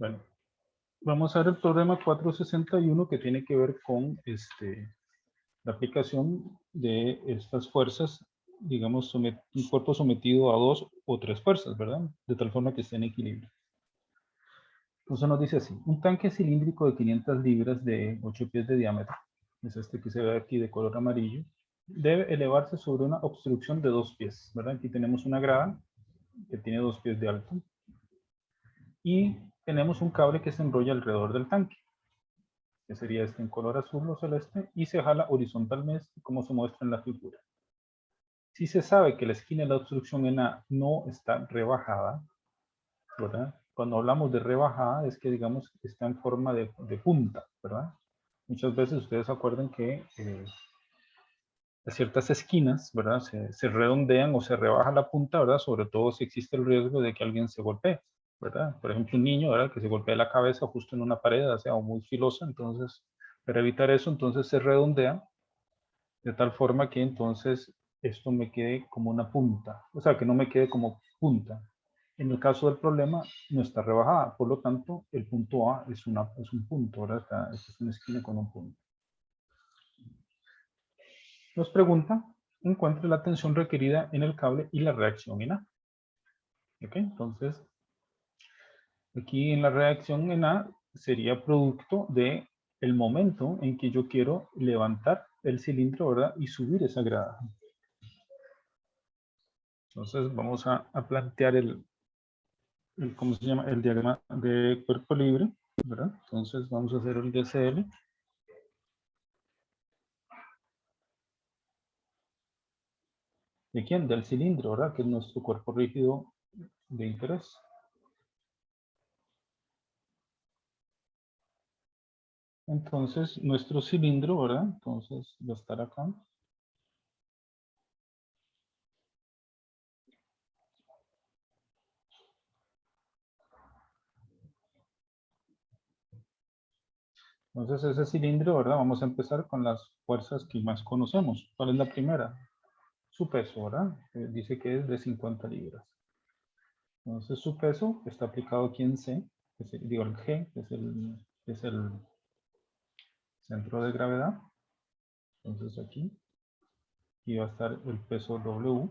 Bueno, vamos a ver el problema 461 que tiene que ver con la aplicación de estas fuerzas, digamos, un cuerpo sometido a 2 o 3 fuerzas, ¿verdad? De tal forma que esté en equilibrio. Entonces nos dice así, un tanque cilíndrico de 500 libras de 8 pies de diámetro, es este que se ve aquí de color amarillo, debe elevarse sobre una obstrucción de 2 pies, ¿verdad? Aquí tenemos una grada que tiene 2 pies de alto y tenemos un cable que se enrolla alrededor del tanque, que sería este en color azul o celeste, y se jala horizontalmente como se muestra en la figura. Si se sabe que la esquina de la obstrucción en A no está rebajada, ¿verdad? Cuando hablamos de rebajada es que, digamos, está en forma de punta, ¿verdad? Muchas veces ustedes acuerdan que ciertas esquinas, ¿verdad? Se redondean o se rebaja la punta, ¿verdad? Sobre todo si existe el riesgo de que alguien se golpee, ¿verdad? Por ejemplo, un niño, ¿verdad? Que se golpee la cabeza justo en una pared, o sea, muy filosa, entonces, para evitar eso, entonces se redondea de tal forma que entonces esto me quede como una punta, o sea, que no me quede como punta. En el caso del problema, no está rebajada, por lo tanto, el punto A es un punto, ¿verdad? Esta es una esquina con un punto. Nos pregunta, encuentre la tensión requerida en el cable y la reacción en A. ¿Ok? Entonces, aquí en la reacción en A sería producto de el momento en que yo quiero levantar el cilindro, ¿verdad? Y subir esa grada. Entonces, vamos a plantear ¿cómo se llama? El diagrama de cuerpo libre, ¿verdad? Entonces, vamos a hacer el DCL. ¿De quién? Del cilindro, ¿verdad? Que es nuestro cuerpo rígido de interés. Entonces, nuestro cilindro, ¿verdad? Entonces, va a estar acá. Entonces, ese cilindro, ¿verdad? Vamos a empezar con las fuerzas que más conocemos. ¿Cuál es la primera? Su peso, ¿verdad? Dice que es de 50 libras. Entonces, su peso está aplicado aquí en C, digo, el G, que es el centro de gravedad. Entonces, aquí va a estar el peso W.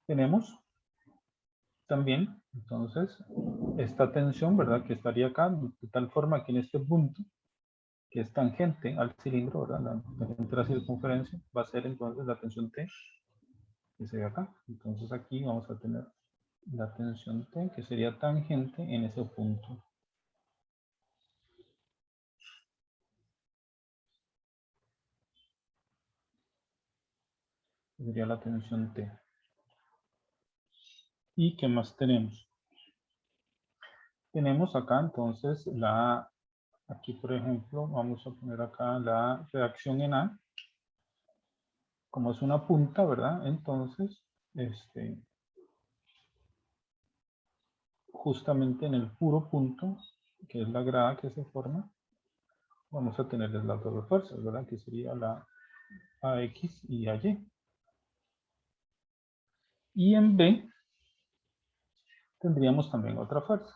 Tenemos también, entonces, esta tensión, ¿verdad? Que estaría acá, de tal forma que en este punto, que es tangente al cilindro, ¿verdad? La tangente de la circunferencia, va a ser entonces la tensión T, que se ve acá. Entonces aquí vamos a tener la tensión T, que sería tangente en ese punto. Sería la tensión T. ¿Y qué más tenemos? Tenemos acá entonces aquí por ejemplo, vamos a poner acá la reacción en A. Como es una punta, ¿verdad? Entonces, justamente en el puro punto, que es la grada que se forma, vamos a tener las dos fuerzas, ¿verdad? Que sería la AX y AY. Y en B tendríamos también otra fuerza,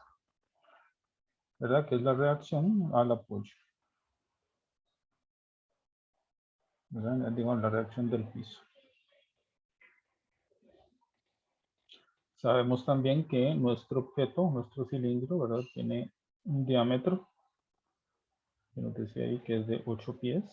¿verdad? Que es la reacción al apoyo, ¿verdad? Digamos, la reacción del piso. Sabemos también que nuestro objeto, nuestro cilindro, ¿verdad? Tiene un diámetro, que nos decía ahí que es de 8 pies.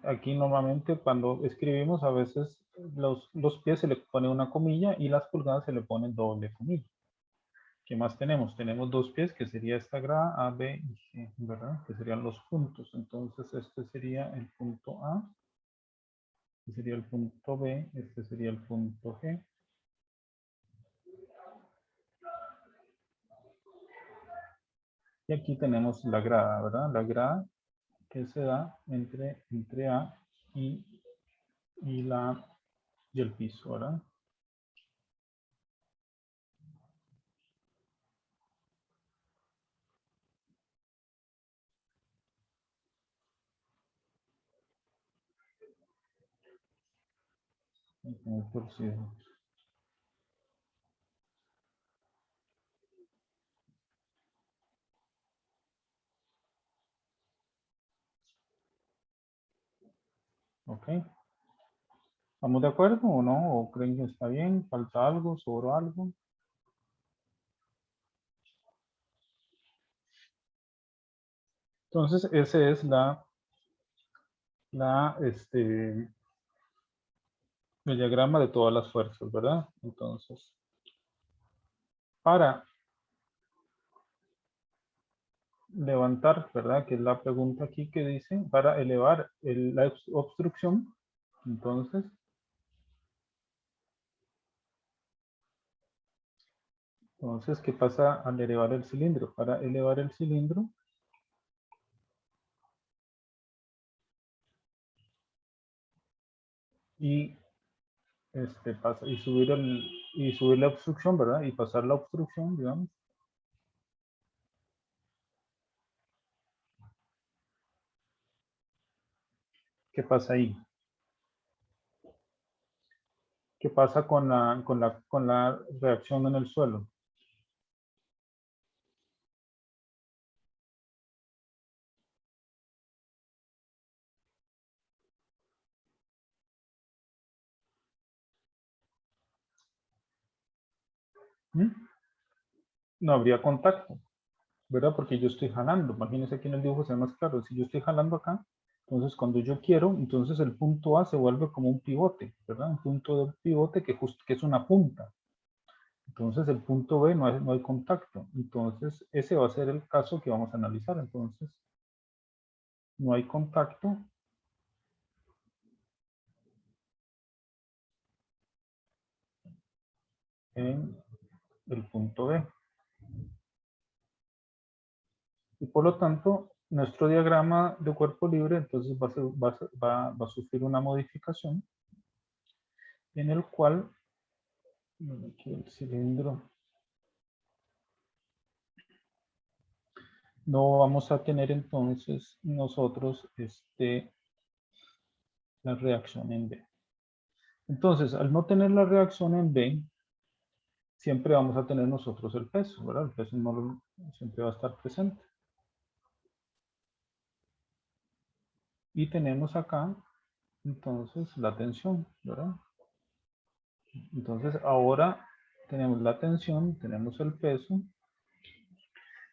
Aquí normalmente cuando escribimos a veces los pies se le pone una comilla y las pulgadas se le pone doble comilla. ¿Qué más tenemos? Tenemos dos pies que sería esta grada A, B y C, ¿verdad? Que serían los puntos. Entonces este sería el punto A, este sería el punto B, este sería el punto G. Y aquí tenemos la grada, ¿verdad? La grada que se da entre A y, y el piso, ¿verdad? Muy torcido. Ok. ¿Estamos de acuerdo o no? ¿O creen que está bien? ¿Falta algo? ¿Sobró algo? Entonces, ese es el diagrama de todas las fuerzas, ¿verdad? Entonces, para levantar, ¿verdad? Que es la pregunta aquí que dice, para elevar la obstrucción, entonces, ¿qué pasa al elevar el cilindro? Para elevar el cilindro, y pasa y subir la obstrucción, ¿verdad? Y pasar la obstrucción, digamos. ¿Qué pasa ahí? ¿Qué pasa con la reacción en el suelo? ¿Mm? No habría contacto, ¿verdad? Porque yo estoy jalando. Imagínense que en el dibujo sea más claro. Si yo estoy jalando acá, entonces cuando yo quiero, entonces el punto A se vuelve como un pivote, ¿verdad? Un punto de pivote que es una punta. Entonces el punto B no hay contacto. Entonces ese va a ser el caso que vamos a analizar. Entonces no hay contacto en el punto B. Y por lo tanto, nuestro diagrama de cuerpo libre entonces va a sufrir una modificación en el cual, aquí el cilindro, no vamos a tener entonces nosotros la reacción en B. Entonces, al no tener la reacción en B, siempre vamos a tener nosotros el peso, ¿verdad? El peso siempre va a estar presente. Y tenemos acá, entonces, la tensión, ¿verdad? Entonces, ahora tenemos la tensión, tenemos el peso,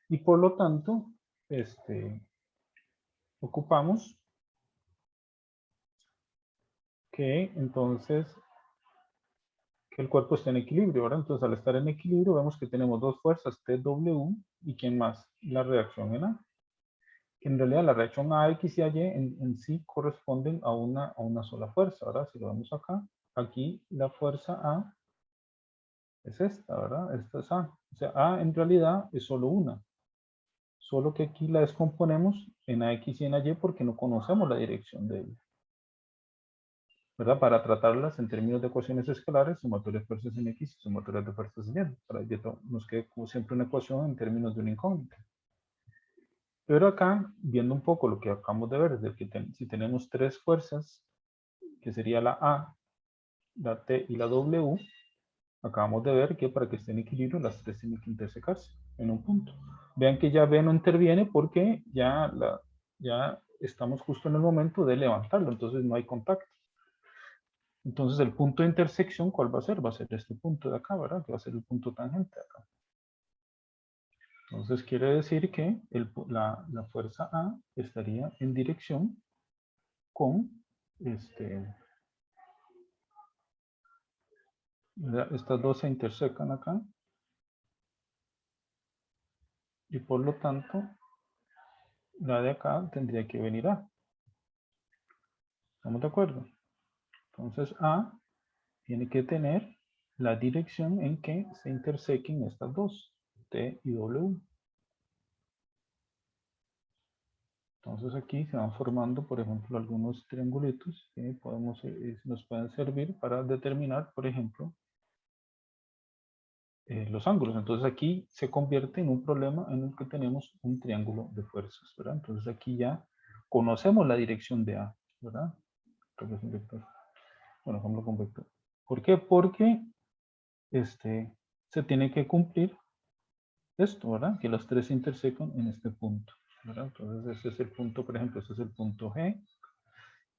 y por lo tanto, ocupamos que entonces que el cuerpo esté en equilibrio, ¿verdad? Entonces, al estar en equilibrio, vemos que tenemos dos fuerzas, TW, y ¿quién más? La reacción en A. Que en realidad la reacción a X y a Y en sí corresponden a una sola fuerza, ¿verdad? Si lo vemos acá, aquí la fuerza A es esta, ¿verdad? Esta es A. O sea, A en realidad es solo una. Solo que aquí la descomponemos en AX y en AY porque no conocemos la dirección de ella, ¿verdad? Para tratarlas en términos de ecuaciones escalares, sumatoria de fuerzas en X y sumatoria de fuerzas en Y. Para que nos quede como siempre una ecuación en términos de una incógnita. Pero acá, viendo un poco lo que acabamos de ver, es de que si tenemos tres fuerzas, que sería la A, la T y la W, acabamos de ver que para que estén en equilibrio las tres tienen que intersecarse en un punto. Vean que ya B no interviene porque ya estamos justo en el momento de levantarlo, entonces no hay contacto. Entonces el punto de intersección, ¿cuál va a ser? Va a ser este punto de acá, ¿verdad? Que va a ser el punto tangente acá. Entonces quiere decir que la fuerza A estaría en dirección con estas dos se intersecan acá y por lo tanto la de acá tendría que venir A. ¿Estamos de acuerdo? Entonces A tiene que tener la dirección en que se intersequen estas dos, T y W. Entonces aquí se van formando, por ejemplo, algunos triangulitos que nos pueden servir para determinar, por ejemplo, los ángulos. Entonces aquí se convierte en un problema en el que tenemos un triángulo de fuerzas, ¿verdad? Entonces aquí ya conocemos la dirección de A, ¿verdad? Creo que es un vector. Bueno, ponlo con vector. ¿Por qué? Porque se tiene que cumplir esto, ¿verdad? Que las tres intersecan en este punto, ¿verdad? Entonces, este es el punto, por ejemplo, este es el punto G,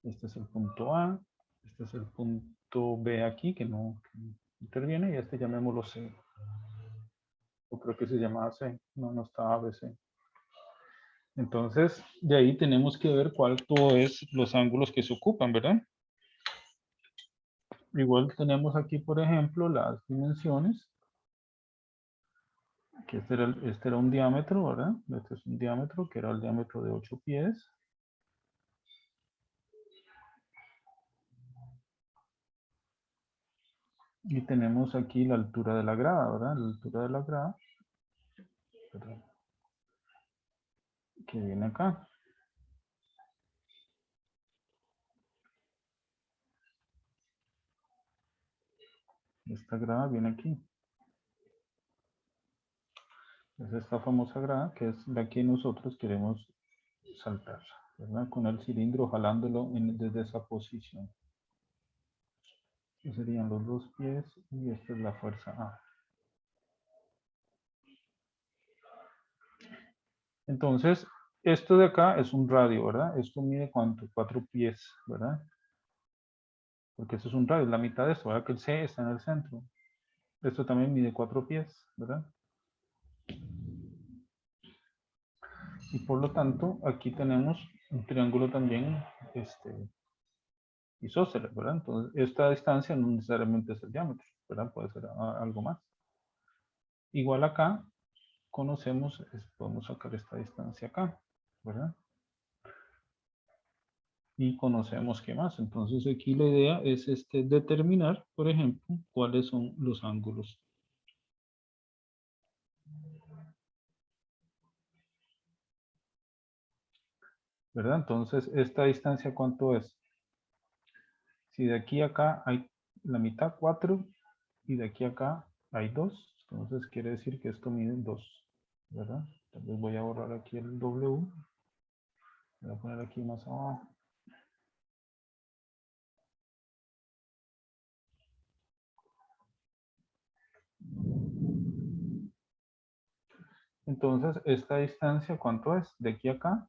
este es el punto A, este es el punto B aquí, que no interviene, y este llamémoslo C. Yo creo que se llamaba C, no estaba ABC. Entonces, de ahí tenemos que ver cuánto es los ángulos que se ocupan, ¿verdad? Igual tenemos aquí, por ejemplo, las dimensiones, que este era un diámetro, ¿verdad? Este es un diámetro, que era el diámetro de 8 pies. Y tenemos aquí la altura de la grada, ¿verdad? La altura de la grada, perdón, que viene acá. Esta grada viene aquí. Es esta famosa grada que es la que nosotros queremos saltar, ¿verdad? Con el cilindro jalándolo desde esa posición. Estos serían los dos pies y esta es la fuerza A. Entonces, esto de acá es un radio, ¿verdad? Esto mide ¿cuánto? 4 pies, ¿verdad? Porque esto es un radio, es la mitad de esto, ¿verdad? Que el C está en el centro. Esto también mide 4 pies, ¿verdad? Y por lo tanto, aquí tenemos un triángulo también isósceles, ¿verdad? Entonces, esta distancia no necesariamente es el diámetro, ¿verdad? Puede ser algo más. Igual acá, conocemos, podemos sacar esta distancia acá, ¿verdad? Y conocemos qué más. Entonces, aquí la idea es determinar, por ejemplo, cuáles son los ángulos. ¿Verdad? Entonces, esta distancia, ¿cuánto es? Si de aquí a acá hay la mitad, 4, y de aquí a acá hay 2, entonces quiere decir que esto mide 2, ¿verdad? Entonces voy a borrar aquí el W, voy a poner aquí más abajo. Entonces, esta distancia, ¿cuánto es? De aquí a acá,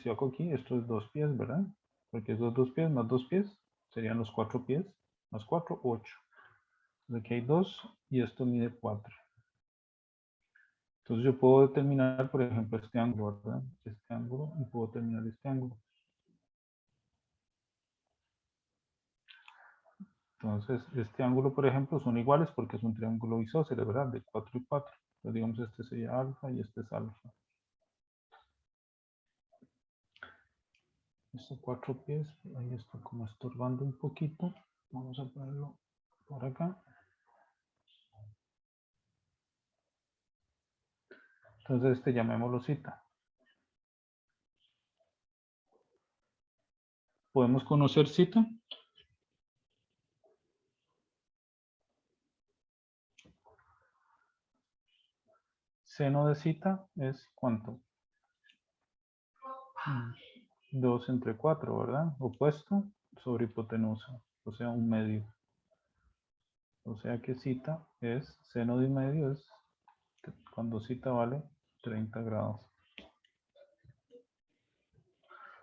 si hago aquí, esto es 2 pies, ¿verdad? Porque esos 2 pies más 2 pies serían los 4 pies, más 4, 8. Entonces aquí hay 2 y esto mide 4. Entonces yo puedo determinar, por ejemplo, este ángulo, ¿verdad? Este ángulo, y puedo determinar este ángulo. Entonces, este ángulo, por ejemplo, son iguales porque es un triángulo isósceles, ¿verdad? De 4 y 4. Entonces, digamos, este sería alfa y este es alfa. Estos 4 pies, ahí está como estorbando un poquito. Vamos a ponerlo por acá. Entonces, llamémoslo cita. ¿Podemos conocer cita? Seno de cita es ¿cuánto? 2 entre 4, ¿verdad? Opuesto sobre hipotenusa, o sea, un medio. O sea que cita es, seno de un medio es, cuando cita vale 30 grados.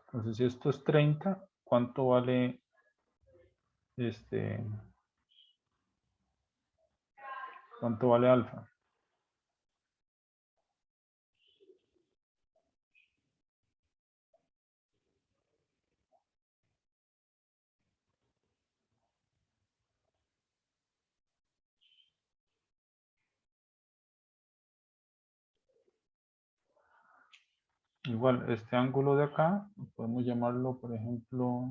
Entonces, si esto es 30, ¿cuánto vale cuánto vale alfa? Igual, este ángulo de acá, podemos llamarlo, por ejemplo,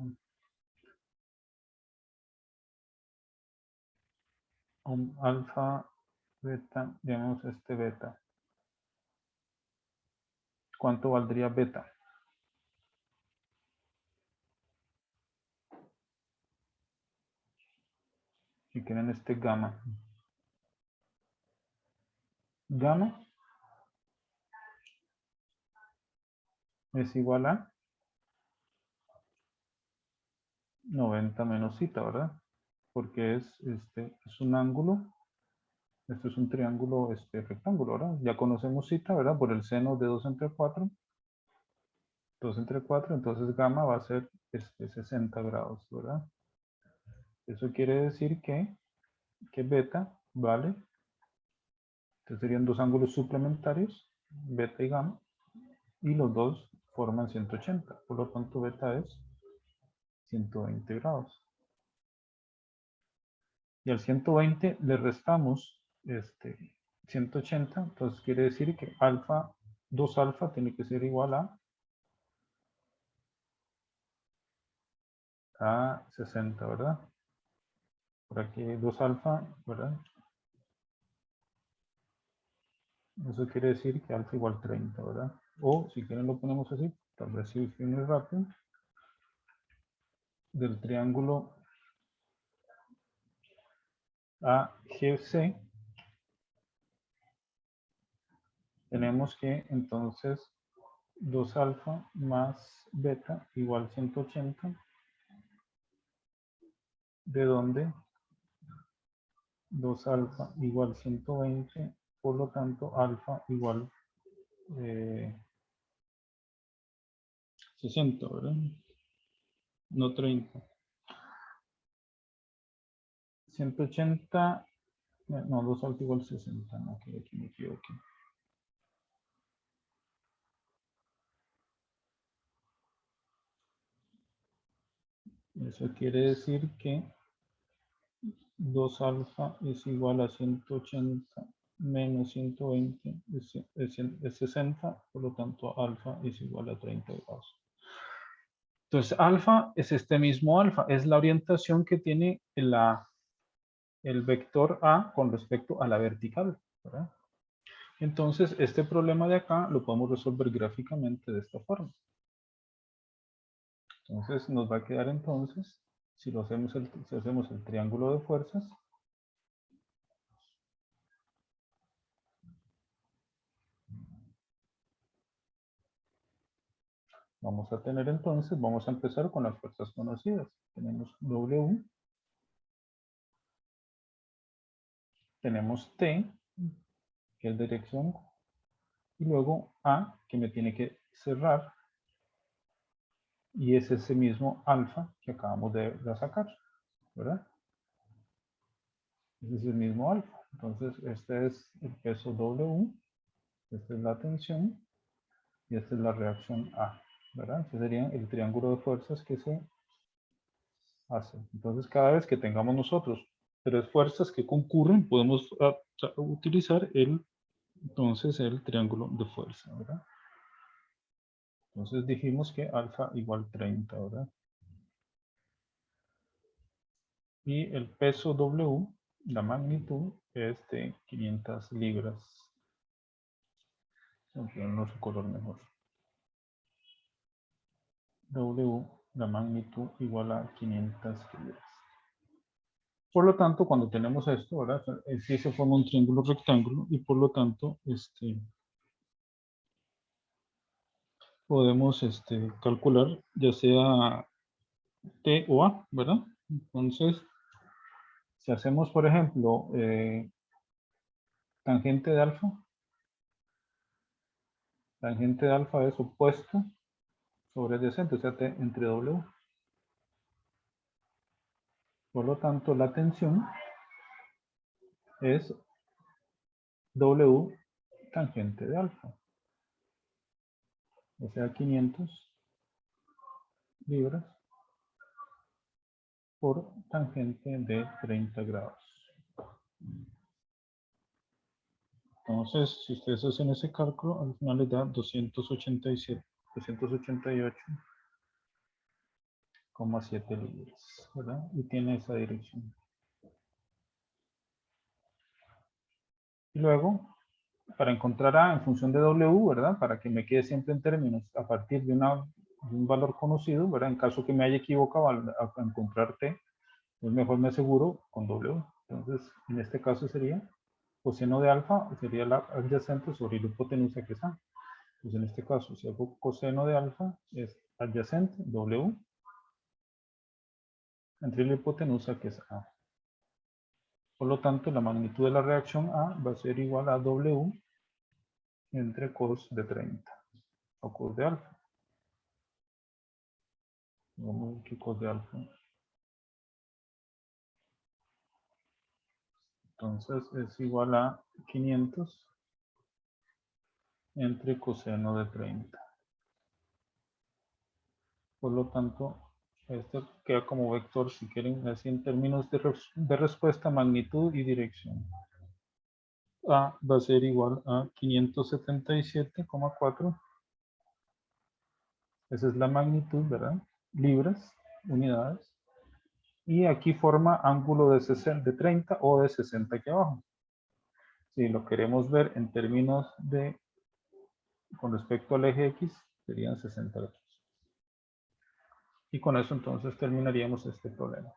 un alfa, beta, digamos beta. ¿Cuánto valdría beta? Si quieren gamma. Gamma es igual a 90 menos cita, ¿verdad? porque es un ángulo. Esto es un triángulo rectángulo, ¿verdad? Ya conocemos zeta, ¿verdad? Por el seno de 2 entre 4. 2 entre 4, entonces gamma va a ser 60 grados, ¿verdad? Eso quiere decir que beta vale, entonces serían dos ángulos suplementarios, beta y gamma, y los dos forman 180, por lo tanto beta es 120 grados. Y al 120 le restamos 180, entonces quiere decir que alfa, 2 alfa tiene que ser igual a 60, ¿verdad? Por aquí 2 alfa, ¿verdad? Eso quiere decir que alfa igual 30, ¿verdad? O si quieren lo ponemos así, tal vez si es muy rápido, del triángulo AGC, tenemos que entonces 2 alfa más beta igual 180, de donde 2 alfa igual 120, por lo tanto alfa igual 60, ¿verdad? No 30. 180, no, 2 alfa igual 60, no, que aquí me equivoqué. Eso quiere decir que 2 alfa es igual a 180 menos 120 es 60, por lo tanto alfa es igual a 30 grados. Entonces alfa es este mismo alfa, es la orientación que tiene el vector A con respecto a la vertical, ¿verdad? Entonces este problema de acá lo podemos resolver gráficamente de esta forma. Entonces nos va a quedar entonces, si hacemos el triángulo de fuerzas, vamos a tener entonces, vamos a empezar con las fuerzas conocidas. Tenemos W, tenemos T, que es dirección, y luego A, que me tiene que cerrar, y es ese mismo alfa que acabamos de sacar, ¿verdad? Ese es el mismo alfa. Entonces, este es el peso W, esta es la tensión, y esta es la reacción A, ¿verdad? Este sería el triángulo de fuerzas que se hace. Entonces, cada vez que tengamos nosotros 3 fuerzas que concurren, podemos utilizar entonces el triángulo de fuerza, ¿verdad? Entonces dijimos que alfa igual 30, ¿verdad? Y el peso W, la magnitud, es de 500 libras. Aunque no su color mejor. W, la magnitud igual a 500 libras. Por lo tanto, cuando tenemos esto, ¿verdad? Sí se forma un triángulo rectángulo y por lo tanto, podemos calcular ya sea T o A, ¿verdad? Entonces, si hacemos, por ejemplo, tangente de alfa es opuesto sobre adyacente, o sea, T entre W. Por lo tanto, la tensión es W tangente de alfa, o sea, 500 libras por tangente de 30 grados. Entonces, si ustedes hacen ese cálculo, al final les da 288,7 libras, ¿verdad? Y tiene esa dirección. Y luego, para encontrar A en función de W, ¿verdad? Para que me quede siempre en términos a partir de un valor conocido, ¿verdad? En caso que me haya equivocado al encontrar T, pues mejor me aseguro con W. Entonces, en este caso sería coseno de alfa, sería la adyacente sobre la hipotenusa que es A. Pues en este caso, si hago coseno de alfa, es adyacente, W, entre la hipotenusa que es A. Por lo tanto, la magnitud de la reacción A va a ser igual a W entre cos de 30 o cos de alfa. Vamos aquí cos de alfa. Entonces es igual a 500 entre coseno de 30. Por lo tanto, esto queda como vector, si quieren, así en términos de respuesta, magnitud y dirección. A va a ser igual a 577,4. Esa es la magnitud, ¿verdad? Libras, unidades. Y aquí forma ángulo de 60, de 30 o de 60 aquí abajo. Si lo queremos ver en términos de, con respecto al eje X, serían 60 grados. Y con eso entonces terminaríamos este problema.